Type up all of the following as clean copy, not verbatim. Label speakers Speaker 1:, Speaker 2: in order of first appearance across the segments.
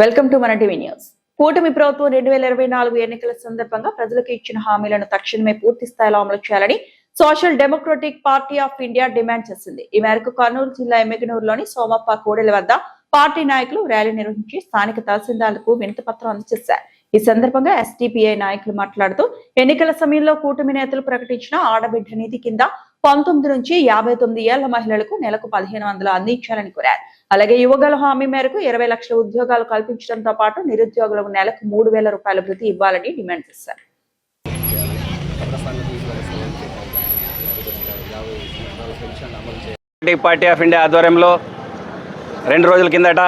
Speaker 1: Welcome to మన TV news. కూటమి ప్రభుత్వం 2024 ఎన్నికల సందర్భంగా ప్రజలకు ఇచ్చిన హామీలను తక్షణమే పూర్తి స్థాయిలో అమలు చేయాలని social Democratic Party of India demand చేసింది. ఈ మేరకు కర్నూలు జిల్లా ఎమ్మిగనూరులోని సోమప్ప కూడలి వద్ద పార్టీ నాయకులు ర్యాలీ నిర్వహించి స్థానిక తహసీల్దార్లకు వినతిపత్రం అందజేశారు. ఈ సందర్భంగా ఎస్డిపిఐ నాయకులు మాట్లాడుతూ ఎన్నికల సమయంలో కూటమి నేతలు ప్రకటించిన ఆడబిడ్డ నిధి కింద 19 నుంచి 59 ఏళ్ల మహిళలకు నెలకు 1500 అందించాలని కోరారు. అలాగే యువగల హామీ మేరకు 20 లక్షల ఉద్యోగాలు కల్పించడంతో పాటు నిరుద్యోగులకు నెలకు 3000 రూపాయల భృతి ఇవ్వాలని డిమాండ్ చేశారు.
Speaker 2: పార్టీ ఆఫ్ ఇండియా ఆధ్వర్యంలో 2 రోజుల కిందట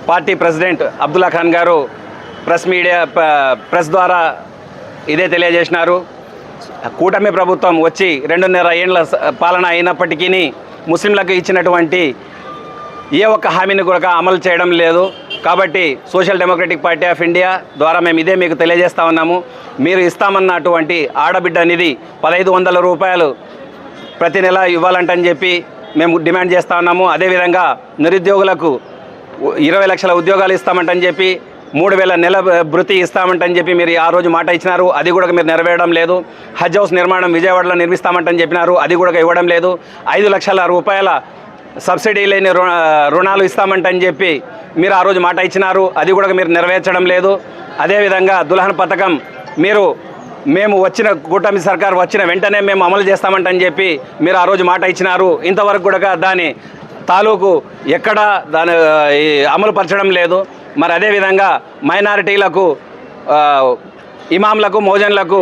Speaker 2: పార్టీ ప్రెసిడెంట్ అబ్దుల్లా ఖాన్ గారు ప్రెస్ ద్వారా ఇదే తెలియజేసినారు. కూటమి ప్రభుత్వం వచ్చి 2.5 ఏళ్ల పాలన అయినప్పటికీ ముస్లింలకు ఇచ్చినటువంటి ఏ ఒక్క హామీని కూడా అమలు చేయడం లేదు. కాబట్టి social Democratic Party of India ద్వారా మేము ఇదే మీకు తెలియజేస్తా ఉన్నాము. మీరు ఇస్తామన్నటువంటి ఆడబిడ్డ నిధి 1500 రూపాయలు ప్రతి నెల ఇవ్వాలంటని చెప్పి మేము డిమాండ్ చేస్తూ ఉన్నాము. అదేవిధంగా నిరుద్యోగులకు 20 లక్షల ఉద్యోగాలు ఇస్తామంటని చెప్పి 3000 నెల భృతి ఇస్తామంటని చెప్పి మీరు ఆ రోజు మాట ఇచ్చినారు. అది కూడా మీరు నెరవేరడం లేదు. హజ్ హౌస్ నిర్మాణం విజయవాడలో నిర్మిస్తామంటని చెప్పినారు. అది కూడా ఇవ్వడం లేదు. 5 లక్షల రూపాయల సబ్సిడీ లేని రుణాలు ఇస్తామంటని చెప్పి మీరు ఆ రోజు మాట ఇచ్చినారు. అది కూడా మీరు నెరవేర్చడం లేదు. అదేవిధంగా దుల్హన్ పథకం మేము వచ్చిన కూటమి సర్కార్ వచ్చిన వెంటనే మేము అమలు చేస్తామంటని చెప్పి మీరు ఆ రోజు మాట ఇచ్చినారు. ఇంతవరకు కూడా దాని తాలూకు ఎక్కడా దాని అమలు పరచడం లేదు. మరి అదేవిధంగా మైనారిటీలకు ఇమాంలకు మోజన్లకు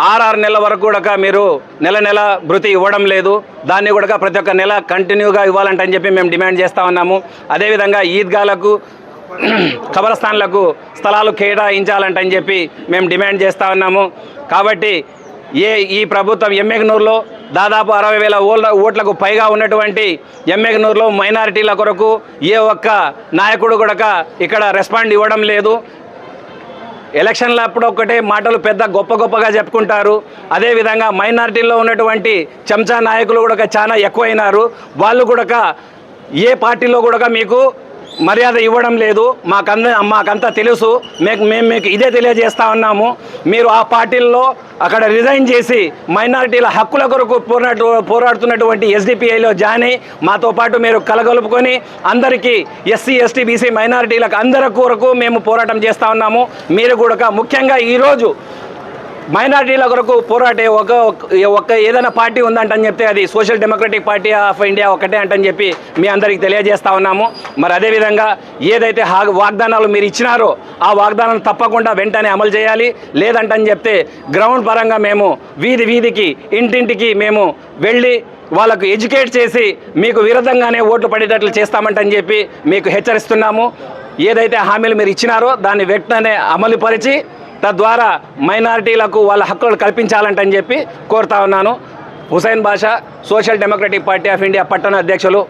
Speaker 2: 6 నెలల వరకు కూడా మీరు నెల భృతి ఇవ్వడం లేదు. దాన్ని కూడా ప్రతి ఒక్క నెల కంటిన్యూగా ఇవ్వాలంటని చెప్పి మేము డిమాండ్ చేస్తూ ఉన్నాము. అదేవిధంగా ఈద్గాలకు ఖబరస్థాన్లకు స్థలాలు కేటాయించాలంటని చెప్పి మేము డిమాండ్ చేస్తూ ఉన్నాము. కాబట్టి ఈ ప్రభుత్వం ఎమ్మిగనూరులో దాదాపు 60,000 ఓట్లకు పైగా ఉన్నటువంటి ఎమ్మిగనూరులో మైనారిటీల కొరకు ఏ ఒక్క నాయకుడు కూడా ఇక్కడ రెస్పాండ్ ఇవ్వడం లేదు. ఎలక్షన్ల అప్పుడు ఒక్కటే మాటలు పెద్ద గొప్పగా చెప్పుకుంటారు. అదేవిధంగా మైనారిటీల్లో ఉన్నటువంటి చెంచా నాయకులు కూడా చాలా ఎక్కువైనారు. వాళ్ళు కూడా ఏ పార్టీలో కూడా మీకు మర్యాద ఇవ్వడం లేదు. మాకంతా తెలుసు. మేము మీకు ఇదే తెలియజేస్తూ ఉన్నాము. మీరు ఆ పార్టీల్లో అక్కడ రిజైన్ చేసి మైనారిటీల హక్కుల కొరకు పోరాడుతున్నటువంటి ఎస్డిపిఐలో జాయిన్ అయ్యి మాతో పాటు మీరు కలగలుపుకొని అందరికీ ఎస్సీ ఎస్టీ బీసీ మైనారిటీలకు అందరి కొరకు మేము పోరాటం చేస్తూ ఉన్నాము. మీరు కూడా ముఖ్యంగా ఈరోజు మైనారిటీల కొరకు పోరాటే ఒక ఏదైనా పార్టీ ఉందంటని చెప్తే అది social Democratic Party of India ఒకటే అంటని చెప్పి మీ అందరికీ తెలియజేస్తూ ఉన్నాము. మరి అదేవిధంగా ఏదైతే వాగ్దానాలు మీరు ఇచ్చినారో ఆ వాగ్దానాలు తప్పకుండా వెంటనే అమలు చేయాలి. లేదంటని చెప్తే గ్రౌండ్ పరంగా మేము వీధికి ఇంటింటికి మేము వెళ్ళి వాళ్ళకు ఎడ్యుకేట్ చేసి మీకు విరుద్ధంగానే ఓట్లు పడేటట్లు చేస్తామంటని చెప్పి మీకు హెచ్చరిస్తున్నాము. ఏదైతే హామీలు మీరు ఇచ్చినారో దాన్ని వెంటనే అమలుపరిచి తద్వారా మైనారిటీలకు వాళ్ళ హక్కులు కల్పించాలంటని చెప్పి కోరుతా ఉన్నాను. Hussain Basha, Social Democratic Party of India పట్టణ అధ్యక్షులు.